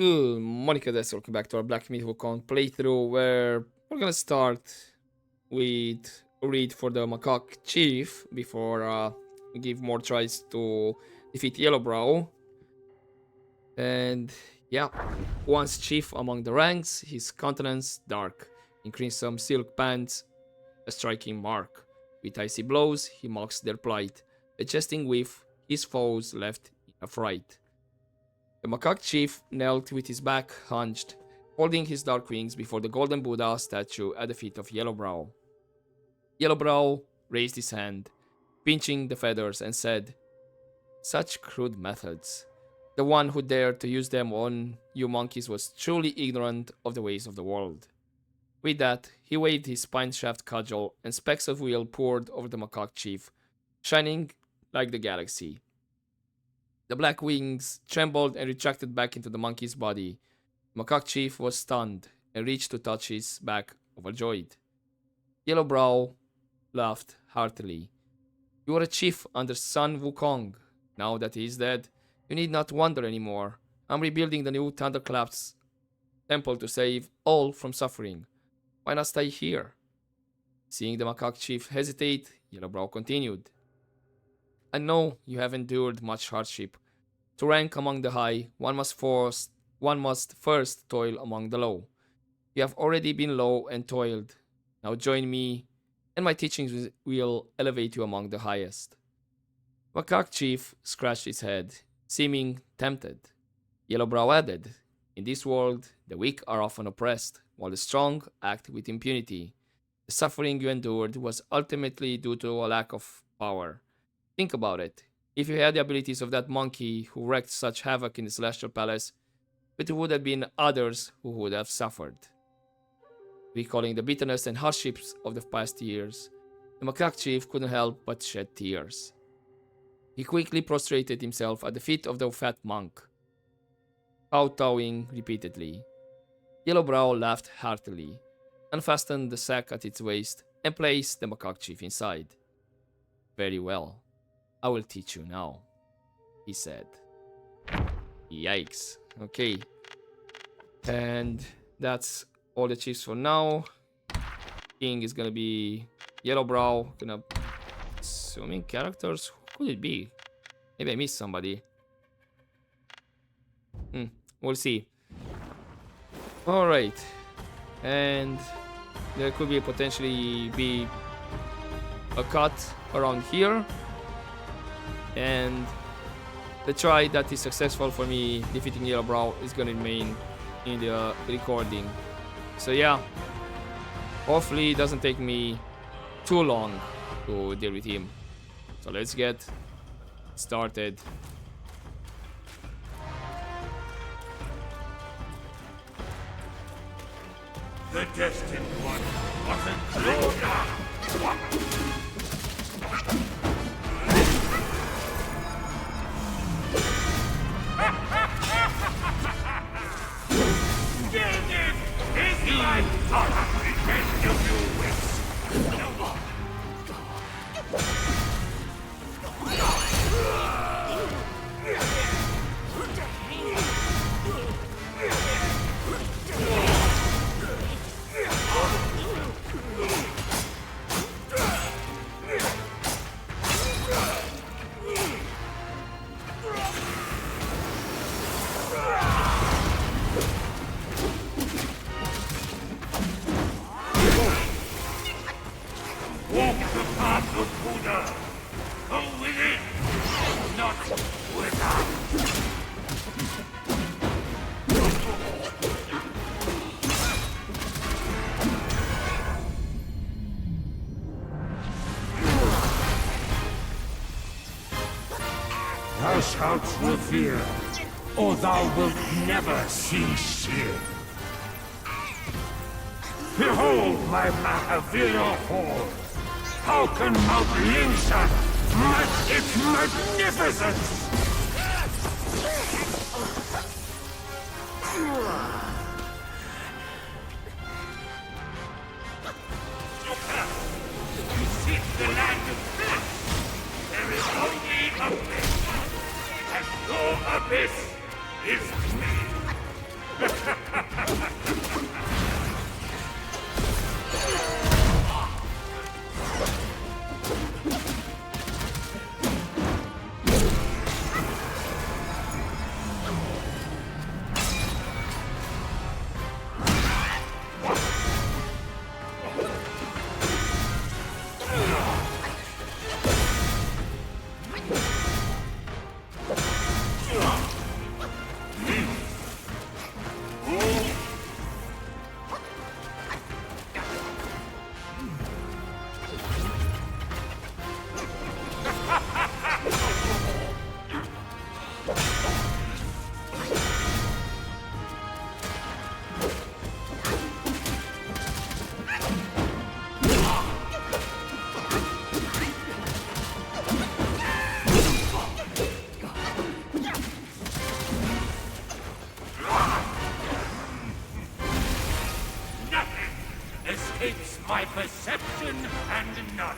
Good morning, cadets. Welcome back to our Black Myth Wukong playthrough, where we're gonna start with a read for the Macaque Chief before we give more tries to defeat Yellowbrow. And yeah, once chief among the ranks, his countenance dark, in crimson silk pants, a striking mark. With icy blows, he mocks their plight, adjusting with his foes left in a fright. The macaque chief knelt with his back hunched, holding his dark wings before the golden Buddha statue at the feet of Yellowbrow. Yellowbrow raised his hand, pinching the feathers, and said, "Such crude methods. The one who dared to use them on you monkeys was truly ignorant of the ways of the world." With that, he waved his spine shaft cudgel, and specks of wheel poured over the macaque chief, shining like the galaxy. The black wings trembled and retracted back into the monkey's body. Macaque Chief was stunned and reached to touch his back, overjoyed. Yellowbrow laughed heartily. "You are a chief under Sun Wukong. Now that he is dead, you need not wonder anymore. I'm rebuilding the new Thunderclap's temple to save all from suffering. Why not stay here?" Seeing the Macaque Chief hesitate, Yellowbrow continued. "I know you have endured much hardship. To rank among the high, one must first toil among the low. You have already been low and toiled. Now join me, and my teachings will elevate you among the highest." Macaque Chief scratched his head, seeming tempted. Yellowbrow added, "In this world, the weak are often oppressed, while the strong act with impunity. The suffering you endured was ultimately due to a lack of power. Think about it. If you had the abilities of that monkey who wreaked such havoc in the Celestial Palace, it would have been others who would have suffered." Recalling the bitterness and hardships of the past years, the Macaque Chief couldn't help but shed tears. He quickly prostrated himself at the feet of the fat monk, kowtowing repeatedly. Yellowbrow laughed heartily, unfastened the sack at its waist, and placed the Macaque Chief inside. "Very well. I will teach you now," he said. Yikes. Okay. And that's all the chiefs for now. King is gonna be Yellowbrow. Gonna assuming characters. Who could it be? Maybe I missed somebody. We'll see. Alright. And there could be potentially be a cut around here. And the try that is successful for me defeating Yellowbrow is gonna remain in the recording. So yeah, hopefully it doesn't take me too long to deal with him. So let's get started. The destined one wasn't closer. His life on revenge of you wits. Walk the path of Buddha. Go with it, not without. Thou shalt revere, or thou wilt never see Shir. Behold my Mahavira hall. How can Mount Lingshan match its magnificence? You seek the land of death. There is only a abyss, and no abyss is me. Escapes my perception and knowledge.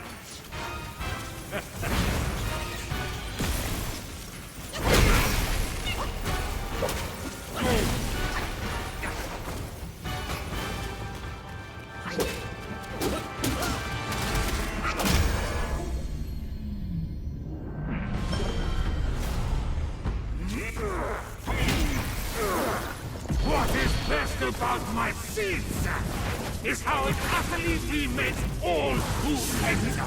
What is best about my seeds is how it utterly remakes all who enter.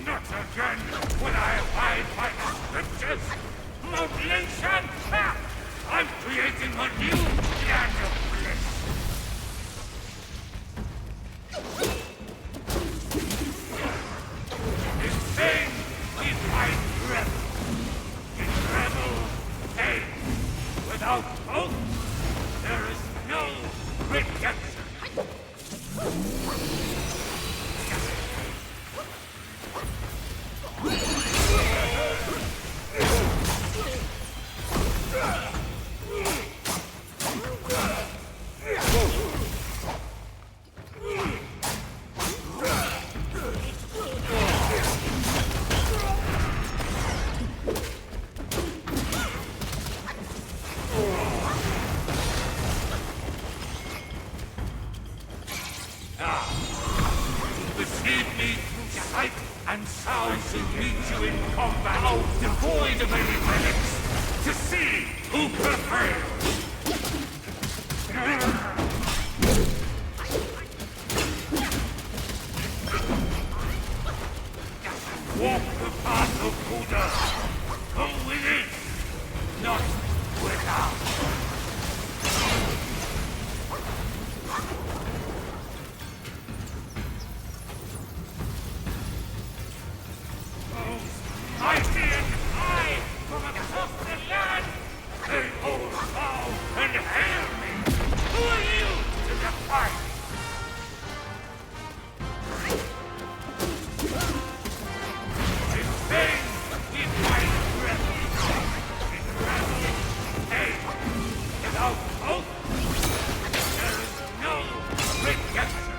Not again will I abide by the scriptures. Mutilation! Ha! I'm creating a new land of bliss. Insane is my revel. In revel, pain. Without hope, there is no redemption. Deceive me through sight and sound to meet you in combat, devoid of any relics, to see who prevails. Walk the path of Buddha. Go within, not without. Mighty and high from across the land, they all bow and hail me. Who are you to defy me? In vain did my breath. In revel, pain. Without hope, there is no redemption.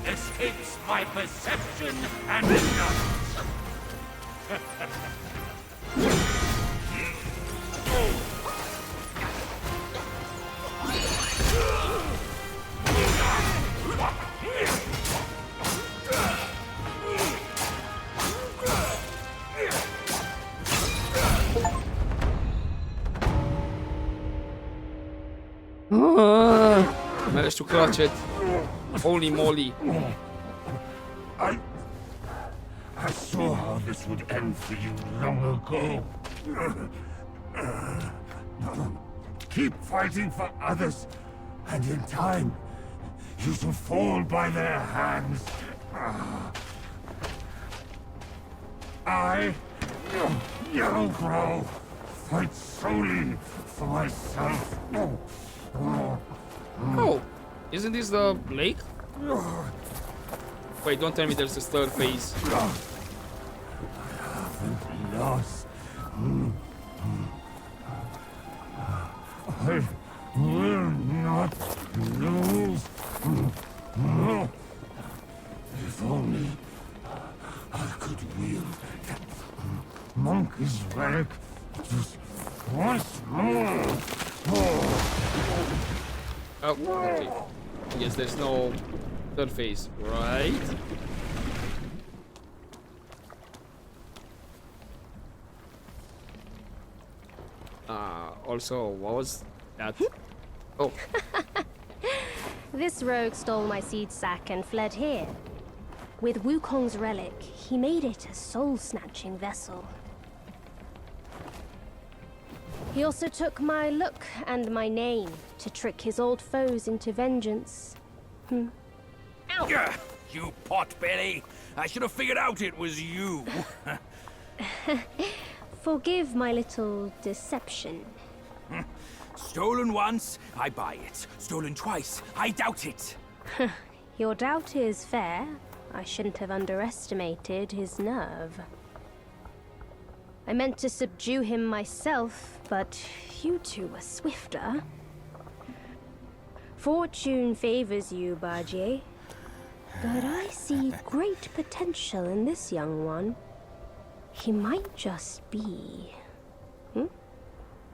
Escapes my perception and knowledge. Managed to clutch it. Holy moly. I saw how this would end for you long ago. Keep fighting for others, and in time, you shall fall by their hands. I, Yellowbrow, fight solely for myself. Oh, isn't this the lake? Wait, don't tell me there's a third phase. Haven't lost. I will not lose. If only I could wield that monkey's relic just once more. Oh, okay. I guess there's no third phase, right? Also, what was that? Oh, This rogue stole my seed sack and fled here. With Wukong's relic, he made it a soul-snatching vessel. He also took my look and my name to trick his old foes into vengeance. Ow! Gah, you potbelly! I should have figured out it was you. Forgive my little deception. Stolen once, I buy it. Stolen twice, I doubt it. Your doubt is fair. I shouldn't have underestimated his nerve. I meant to subdue him myself, but you two were swifter. Fortune favors you, Bajie. But I see great potential in this young one. He might just be...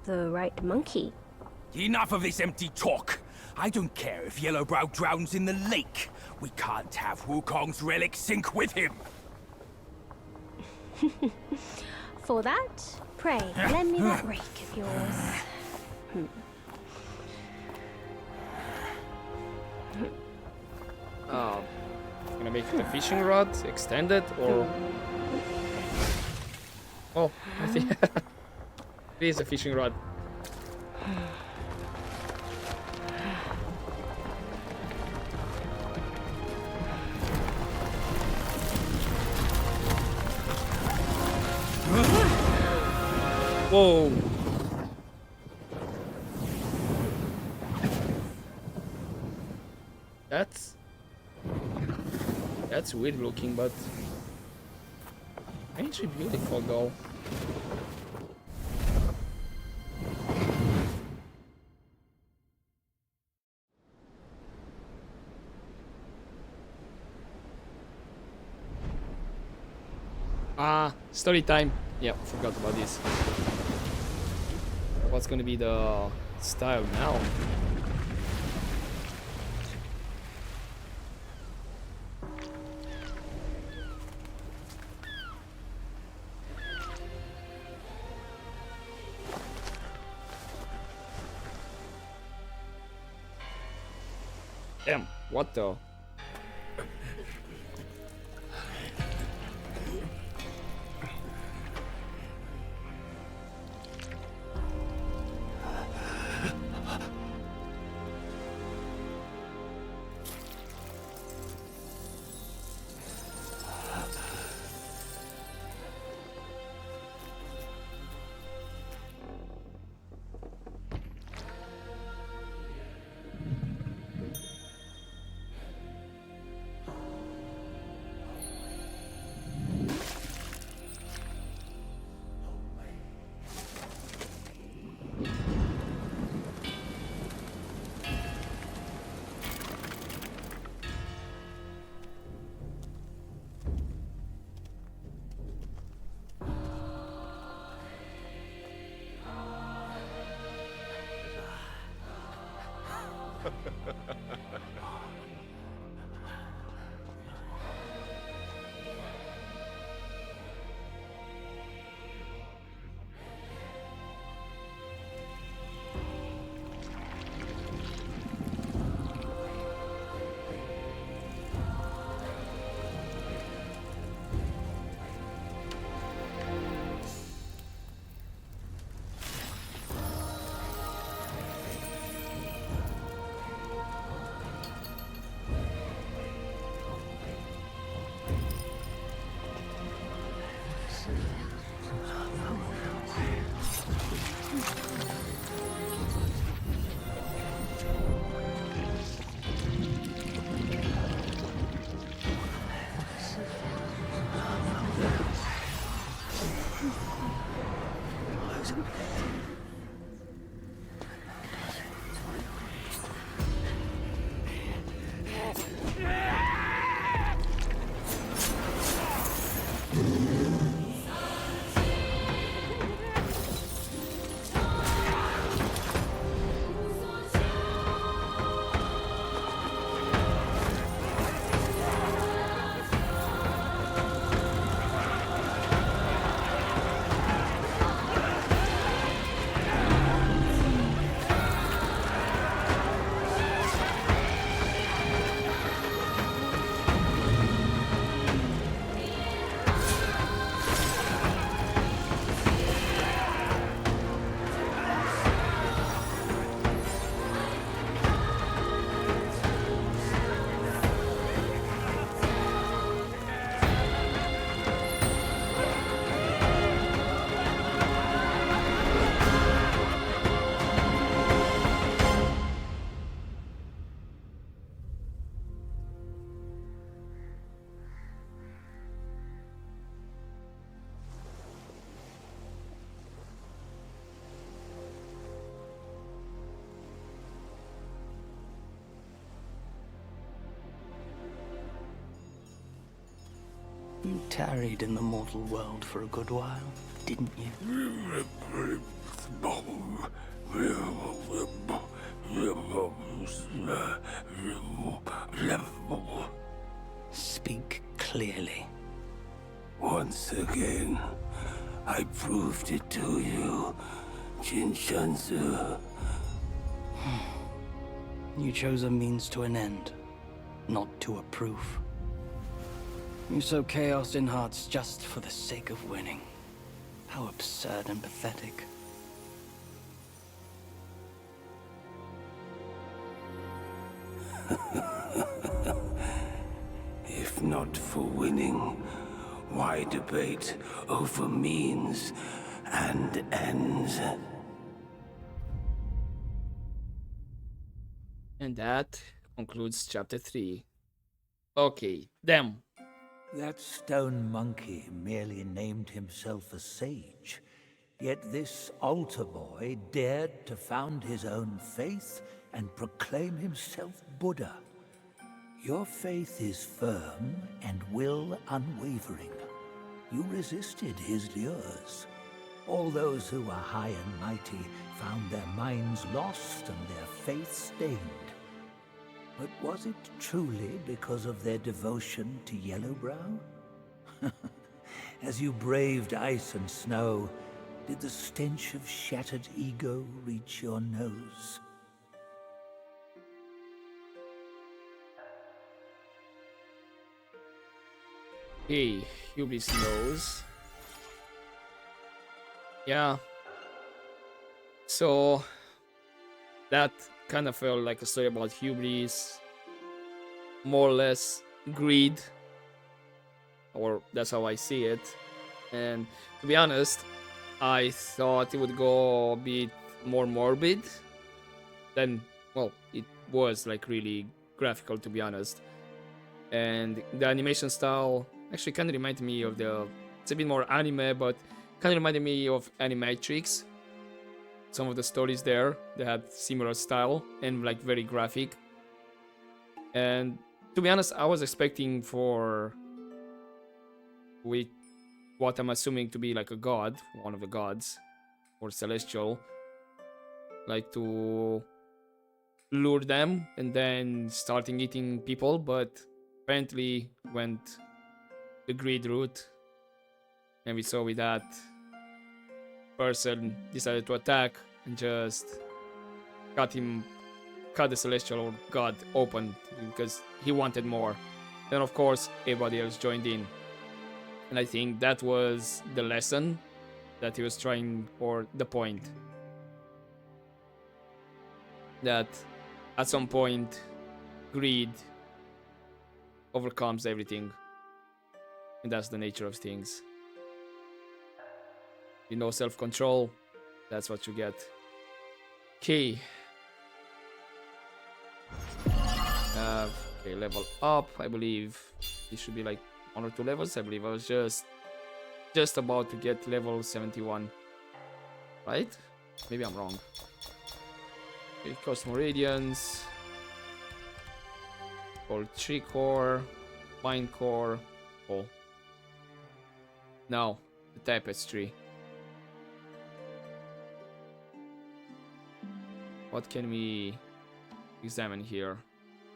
the right monkey. Enough of this empty talk. I don't care if Yellowbrow drowns in the lake. We can't have Wukong's relic sink with him. For that, pray, lend me that rake of yours. gonna make it a fishing rod, extended, or... Oh, I think it is a fishing rod. Whoa! That's weird looking, but actually beautiful though. Story time. Yeah, forgot about this. What's gonna be the style now? Damn, what the? You tarried in the mortal world for a good while, didn't you? Speak clearly. Once again, I proved it to you, Jinshanzu. You chose a means to an end, not to a proof. You sow chaos in hearts just for the sake of winning. How absurd and pathetic. If not for winning, why debate over means and ends? And that concludes chapter 3. Okay, them. That stone monkey merely named himself a sage, yet this altar boy dared to found his own faith and proclaim himself Buddha. Your faith is firm and will unwavering. You resisted his lures. All those who were high and mighty found their minds lost and their faith stained. But was it truly because of their devotion to Yellowbrow? As you braved ice and snow, did the stench of shattered ego reach your nose? Hey, hubris knows. Yeah. So that kind of felt like a story about hubris, more or less greed, or that's how I see it. And to be honest, I thought it would go a bit more morbid. Then, well, it was like really graphical, to be honest. And the animation style actually kind of reminded me of it's a bit more anime, but kind of reminded me of Animatrix. Some of the stories there, they had similar style and like very graphic. And to be honest, I was expecting with what I'm assuming to be like a god, one of the gods, or celestial, like to lure them and then starting eating people, but apparently went the greed route, and we saw with that person decided to attack and just cut the celestial or god open because he wanted more. Then of course everybody else joined in, and I think that was the lesson that he was trying, or the point, that at some point greed overcomes everything, and that's the nature of things. You know, self-control, that's what you get. Okay. Okay, level up. I believe it should be like 1 or 2 levels. I believe I was just about to get level 71. Right? Maybe I'm wrong. Okay, Cosmoridians. Gold 3 core. Mine core. Oh. Now, the tapestry. What can we examine here?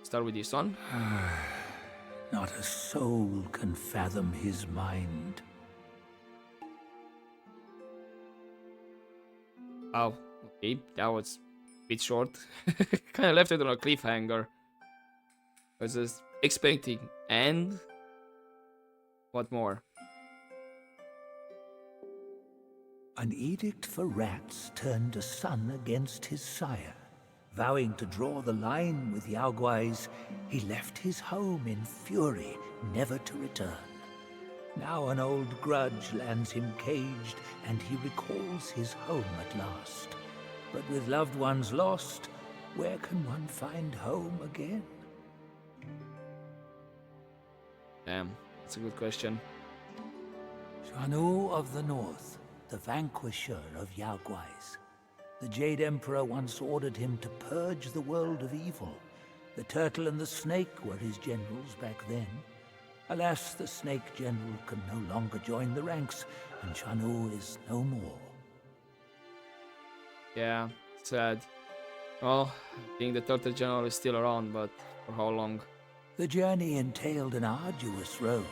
Start with this one. Not a soul can fathom his mind. Oh, okay, that was a bit short. Kind of left it on a cliffhanger. I was just expecting. And what more? An edict for rats turned a son against his sire. Vowing to draw the line with Yaoguais, he left his home in fury, never to return. Now an old grudge lands him caged, and he recalls his home at last. But with loved ones lost, where can one find home again? Damn, that's a good question. Shanu of the North, the vanquisher of Yaoguais. The Jade Emperor once ordered him to purge the world of evil. The turtle and the snake were his generals back then. Alas, the Snake General can no longer join the ranks, and Chanu is no more. Yeah, sad. Well, I think the Turtle General is still around, but for how long? The journey entailed an arduous road.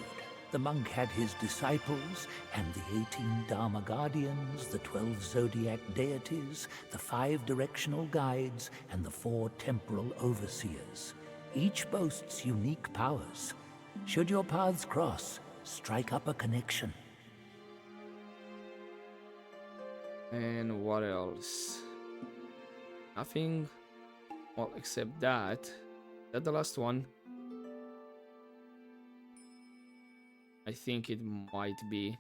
The monk had his disciples, and the 18 Dharma Guardians, the 12 Zodiac deities, the 5 directional guides, and the 4 temporal overseers. Each boasts unique powers. Should your paths cross, strike up a connection. And what else? Nothing. Well, except that. That the last one? I think it might be.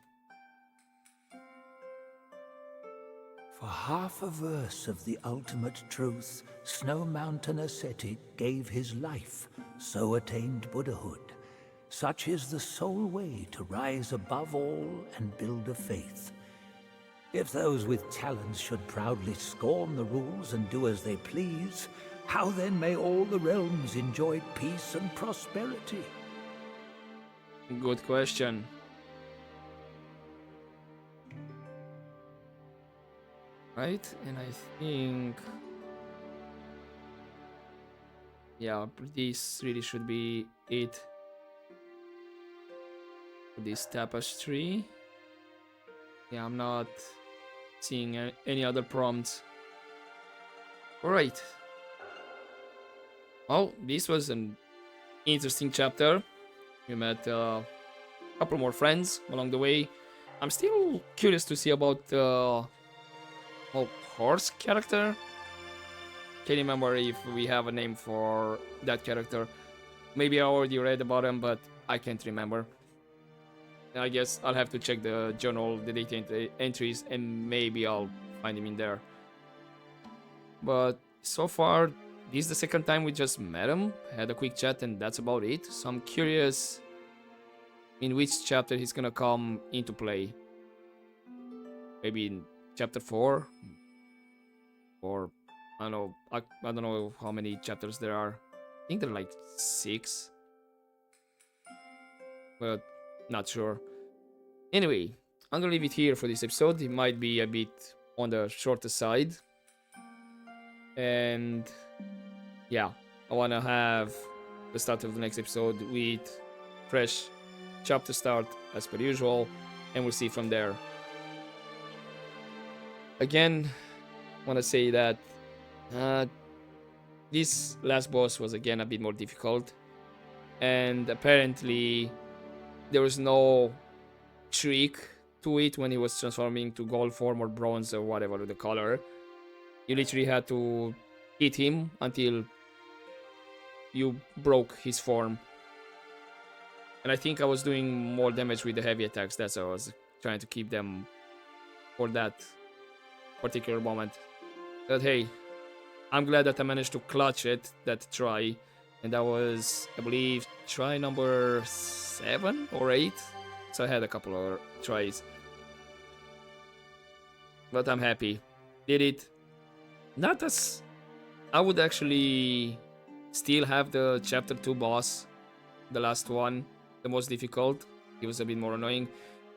For half a verse of the ultimate truth, Snow Mountain ascetic gave his life, so attained Buddhahood. Such is the sole way to rise above all and build a faith. If those with talents should proudly scorn the rules and do as they please, how then may all the realms enjoy peace and prosperity? Good question. Right? And I think... yeah, this really should be it. For this tapestry. Yeah, I'm not seeing any other prompts. Alright. Well, this was an interesting chapter. We met a couple more friends along the way. I'm still curious to see about the horse character. Can't remember if we have a name for that character. Maybe I already read about him, but I can't remember. I guess I'll have to check the journal, the data entries, and maybe I'll find him in there. But so far, this is the second time we just met him, had a quick chat, and that's about it. So I'm curious in which chapter he's gonna come into play. Maybe in chapter 4? Or, I don't know, I don't know how many chapters there are. I think there are like 6. But not sure. Anyway, I'm gonna leave it here for this episode. It might be a bit on the shorter side. And yeah, I wanna have the start of the next episode with fresh chapter start as per usual, and we'll see from there. Again, wanna say that this last boss was again a bit more difficult, and apparently there was no trick to it when he was transforming to gold form or bronze or whatever the color. You literally had to hit him until you broke his form. And I think I was doing more damage with the heavy attacks. That's why I was trying to keep them for that particular moment. But hey, I'm glad that I managed to clutch it that try. And that was, I believe, try number 7 or 8. So I had a couple of tries. But I'm happy. Did it. Not as... I would actually still have the chapter 2 boss. The last one. The most difficult. It was a bit more annoying.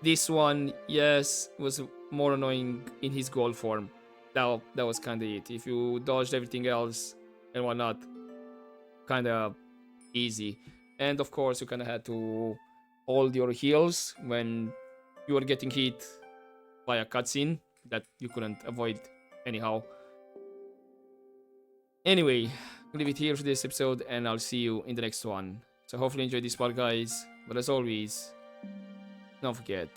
This one, yes, was more annoying in his gold form. That was kind of it. If you dodged everything else and whatnot, kind of easy. And of course, you kind of had to hold your heals when you were getting hit by a cutscene that you couldn't avoid anyhow. Anyway, I'll leave it here for this episode, and I'll see you in the next one. So hopefully you enjoyed this part, guys. But as always, don't forget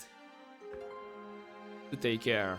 to take care.